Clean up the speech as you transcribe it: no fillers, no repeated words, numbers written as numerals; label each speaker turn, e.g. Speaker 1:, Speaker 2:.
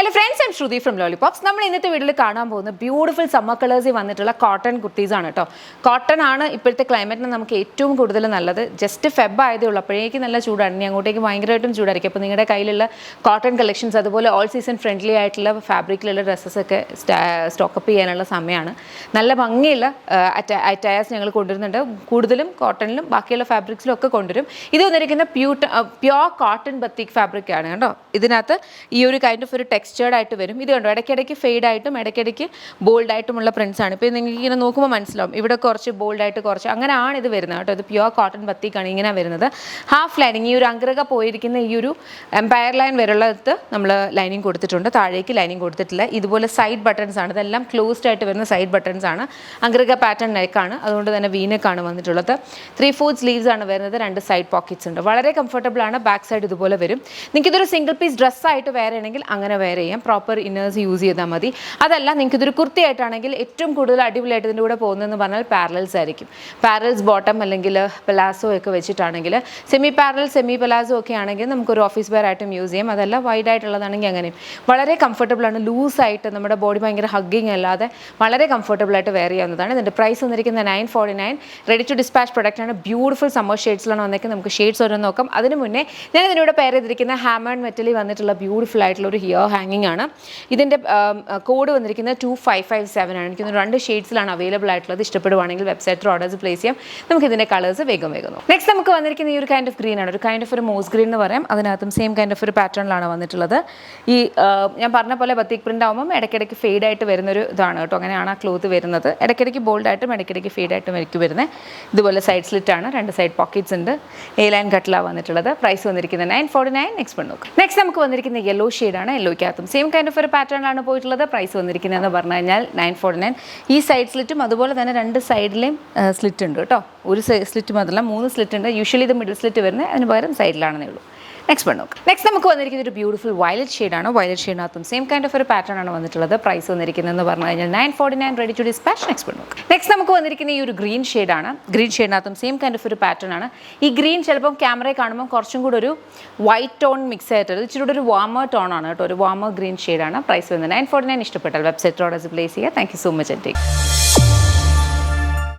Speaker 1: Hello friends, I'm Shruti from Lollipops. നമ്മൾ ഇന്നത്തെ വീഡിയോയിൽ കാണാൻ പോകുന്ന ബ്യൂട്ടിഫുൾ സമ്മർ കളേഴ്സിൽ വന്നിട്ടുള്ള കോട്ടൺ കുർത്തീസ് ആണ് കേട്ടോ. കോട്ടൺ ആണ് ഇപ്പോഴത്തെ ക്ലൈമറ്റിന് നമുക്ക് ഏറ്റവും കൂടുതൽ നല്ലത്. ജസ്റ്റ് ഫെബ് ആയതേ ഉള്ളൂ, അപ്പോഴേക്കും നല്ല ചൂടാണ്. ഇനി അങ്ങോട്ടേക്ക് ഭയങ്കരമായിട്ടും ചൂടായിരിക്കും. അപ്പോൾ നിങ്ങളുടെ കയ്യിലുള്ള കോട്ടൺ കളക്ഷൻസ് അതുപോലെ ഓൾ സീസൺ ഫ്രണ്ട്ലി ആയിട്ടുള്ള ഫാബ്രിക്കിലുള്ള ഡ്രസ്സസ് ഒക്കെ സ്റ്റോക്കപ്പ് ചെയ്യാനുള്ള സമയമാണ്. നല്ല ഭംഗിയുള്ള അറ്റയേഴ്സ് ഞങ്ങൾ കൊണ്ടുവരുന്നുണ്ട്. കൂടുതലും കോട്ടണിലും ബാക്കിയുള്ള ഫാബ്രിക്സിലും ഒക്കെ കൊണ്ടുവരും. ഇത് വന്നിരിക്കുന്ന പ്യോർ കോട്ടൺ ബത്തിക് ഫാബ്രിക് ആണ് കേട്ടോ. ഇതിനകത്ത് ഈ ഒരു കൈൻഡ് ഓഫ് ഒരു ടെക്സ്ചേർഡ് ആയിട്ട് വരും. ഇത് കണ്ടോ, ഇടയ്ക്കിടയ്ക്ക് ഫെയ്ഡ് ആയിട്ടും ഇടയ്ക്കിടയ്ക്ക് ബോൾഡ് ആയിട്ടുമുള്ള പ്രിൻസ് ആണ്. ഇപ്പോൾ നിങ്ങൾക്ക് ഇങ്ങനെ നോക്കുമ്പോൾ മനസ്സിലാവും, ഇവിടെ കുറച്ച് ബോൾഡ് ആയിട്ട് കുറച്ച് അങ്ങനെയാണ് ഇത് വരുന്നത് കേട്ടോ. ഇത് പ്യോർ കോട്ടൺ ബത്തിക്കാണ് ഇങ്ങനെ വരുന്നത്. ഹാഫ് ലൈനിങ്, ഈ ഒരു അഗ്രക പോയിരിക്കുന്ന ഈ ഒരു എംപയർ ലൈൻ വരെയുള്ളത് നമ്മൾ ലൈനിങ് കൊടുത്തിട്ടുണ്ട്. താഴേക്ക് ലൈനിങ് കൊടുത്തിട്ടില്ല. ഇതുപോലെ സൈഡ് ബട്ടൺസ് ആണ്, ഇതെല്ലാം ക്ലോസ്ഡ് ആയിട്ട് വരുന്ന സൈഡ് ബട്ടൺസ് ആണ്. അഗ്രക പാറ്റേൺ നെക്കാണ്, അതുകൊണ്ട് തന്നെ വീനെക്കാണ് വന്നിട്ടുള്ളത്. 3/4 സ്ലീവ്സ് ആണ് വരുന്നത്. 2 സൈഡ് പോക്കറ്റ്സ് ഉണ്ട്. വളരെ കംഫർട്ടബിൾ ആണ്. ബാക്ക് സൈഡ് ഇതുപോലെ വരും. നിങ്ങൾക്ക് ഇതൊരു സിംഗിൾ പീസ് ഡ്രസ്സായിട്ട് വെയർ ചെയ്യണമെങ്കിൽ അങ്ങനെ വെയർ ചെയ്യാം. പ്രോപ്പർ ഇന്നേഴ്സ് യൂസ് ചെയ്താൽ മതി. അതല്ല നിങ്ങൾക്ക് ഇതൊരു കുർത്തിയായിട്ടാണെങ്കിൽ ഏറ്റവും കൂടുതൽ അടിപൊളിയായിട്ട് ഇതിൻ്റെ കൂടെ പോകുന്നതെന്ന് പറഞ്ഞാൽ പാരലൽസ് ആയിരിക്കും. പാരൽസ് ബോട്ടം അല്ലെങ്കിൽ പലാസോ ഒക്കെ വെച്ചിട്ടാണെങ്കിൽ, സെമി പാരൽ സെമി പലാസോ ഒക്കെ ആണെങ്കിൽ നമുക്കൊരു ഓഫീസ് വെയർ ആയിട്ടും യൂസ് ചെയ്യാം. അതല്ല വൈഡ് ആയിട്ടുള്ളതാണെങ്കിൽ അങ്ങനെയും വളരെ കംഫർട്ടബിൾ ആണ്. ലൂസായിട്ട് നമ്മുടെ ബോഡി ഭയങ്കര ഹഗ്ഗിങ് അല്ലാതെ വളരെ കംഫർട്ടബിൾ ആയിട്ട് വെയർ ചെയ്യാവുന്നതാണ്. ഇതിൻ്റെ പ്രൈസ് വന്നിരിക്കുന്നത് 949. റെഡി ടു ഡിസ്പാച്ച് പ്രൊഡക്റ്റ് ആണ്. ബ്യൂട്ടിഫുൾ സമ്മർ ഷെയ്ഡ്സിലാണ് വന്നേക്കുന്നത്. നമുക്ക് ഷെയ്ഡ്സ് ഓരോന്ന് നോക്കാം. അതിന് മുന്നേ ഞാൻ ഇതിനൂടെ പെയർ ചെയ്തിരിക്കുന്ന ഹാമർ ആൻഡ് മെറ്റലിൽ വന്നിട്ടുള്ള ബ്യൂട്ടിഫുൾ ആയിട്ടുള്ള ഒരു ഹിയർ ഹാങ്ങിങ് ആണ്. ഇതിൻ്റെ കോഡ് വന്നിരിക്കുന്നത് 2557 ആണ്. എനിക്കൊന്ന് 2 ഷെയ്ഡ്സിലാണ് അവൈലബിൾ ആയിട്ടുള്ളത്. ഇഷ്ടപ്പെടുവാണെങ്കിൽ വെബ്സൈറ്റിൽ ഓർഡേഴ്സ് പ്ലേസ് ചെയ്യാം. നമുക്ക് ഇതിൻ്റെ കളേഴ്സ് വേഗം നോക്കാം. നെക്സ്റ്റ് നമുക്ക് വന്നിരിക്കുന്ന ഈ ഒരു കൈൻഡ് ഓഫ് ഗ്രീൻ ആണ്. ഒരു കൈൻഡ് ഓഫ് ഒരു മോസ് ഗ്രീൻ എന്ന് പറയാം. അതിനകത്തും സെയിം കൈൻഡ് ഓഫ് ഒരു പാറ്റേണിലാണ് വന്നിട്ടുള്ളത്. ഈ ഞാൻ പറഞ്ഞ പോലെ ബത്തിക് പ്രിൻ്റ് ആകുമ്പം ഇടയ്ക്കിടയ്ക്ക് ഫെയ്ഡ് ആയിട്ട് വരുന്നൊരു ഇതാണ് കേട്ടോ. അങ്ങനെയാണ് ആ ക്ലോത്ത് വരുന്നത്. ഇടയ്ക്കിടയ്ക്ക് ബോൾഡ് ആയിട്ടും ഇടയ്ക്കിടയ്ക്ക് ഫെയ്ഡ് ആയിട്ടും എനിക്ക് വരുന്നത്. ഇതുപോലെ സൈഡ് സ്ലിറ്റ് ആണ്. 2 സൈഡ് പോക്കറ്റ്സ് ഉണ്ട്. എ ലൈൻ കട്ടിലാണ് വന്നിട്ടുള്ളത്. പ്രൈസ് വന്നിരിക്കുന്നത് 949. നെക്സ്റ്റ് നോക്കാം. നെക്സ്റ്റ് നമുക്ക് വന്നിരിക്കുന്ന യെല്ലോ ഷെയ്ഡാണ്. യെല്ലോയ്ക്കകത്തും സെയിം കൈൻഡ് ഓഫ് ഒരു പാറ്റേണിലാണ് പോയിട്ടുള്ളത്. പ്രൈസ് വന്നിരിക്കുന്നതെന്ന് പറഞ്ഞു കഴിഞ്ഞാൽ 949. ഈ സൈഡ് സ്ലിറ്റും അതുപോലെ തന്നെ 2 സൈഡിലെയും സ്ലിറ്റ് ഉണ്ട് കേട്ടോ. ഒരു സ്ലിറ്റ് മാത്രമല്ല 3 സ്ലിറ്റ് ഉണ്ട്. യൂഷ്വലി ഇത് മിഡിൽ സ്ലിറ്റ് വരുന്നത്, അതിന് പകരം സൈഡിലാണെന്നേ ഉള്ളൂ. നെക്സ്റ്റ് നോക്കാം. നെക്സ്റ്റ് നമുക്ക് വന്നിരിക്കുന്നത് ഒരു ബ്യൂട്ടിഫുൾ വയലറ്റ് ഷെയ്ഡാണ്. വയലറ്റ് ഷെയ്ഡിനകത്തും സെയിം കൈൻഡ് ഓഫ് ഒരു പാറ്റേൺ ആണ് വന്നിട്ടുള്ളത്. പ്രൈസ് വന്നിരിക്കുന്നതെന്ന് പറഞ്ഞു കഴിഞ്ഞാൽ 949. Ready to dispatch. നെക്സ്റ്റ് നോക്കാം. നെക്സ്റ്റ് നമുക്ക് വന്നിരിക്കുന്ന ഈ ഒരു ഗ്രീൻ ഷെയ്ഡാണ്. ഗ്രീൻ ഷെയ്ഡിനകത്തും സെയിം കൈൻഡ് ഓഫ് ഒരു പാറ്റേൺ ആണ്. ഈ ഗ്രീൻ ചിലപ്പം ക്യാമറയിൽ കാണുമ്പോൾ കുറച്ചും കൂടെ ഒരു വൈറ്റ് ടോൺ മിക്സ് ആയിട്ട് ഇച്ചിരി കൂടെ ഒരു വാമർ ടോൺ ആണ് കേട്ടോ. ഒരു വാമർ ഗ്രീൻ ഷെയ്ഡാണ്. പ്രൈസ് വന്നത് 949. ഇഷ്ടപ്പെട്ടാൽ വെബ്സൈറ്റ് ഓർഡേഴ്സ് പ്ലേസ് ചെയ്യുക. Thank you so much.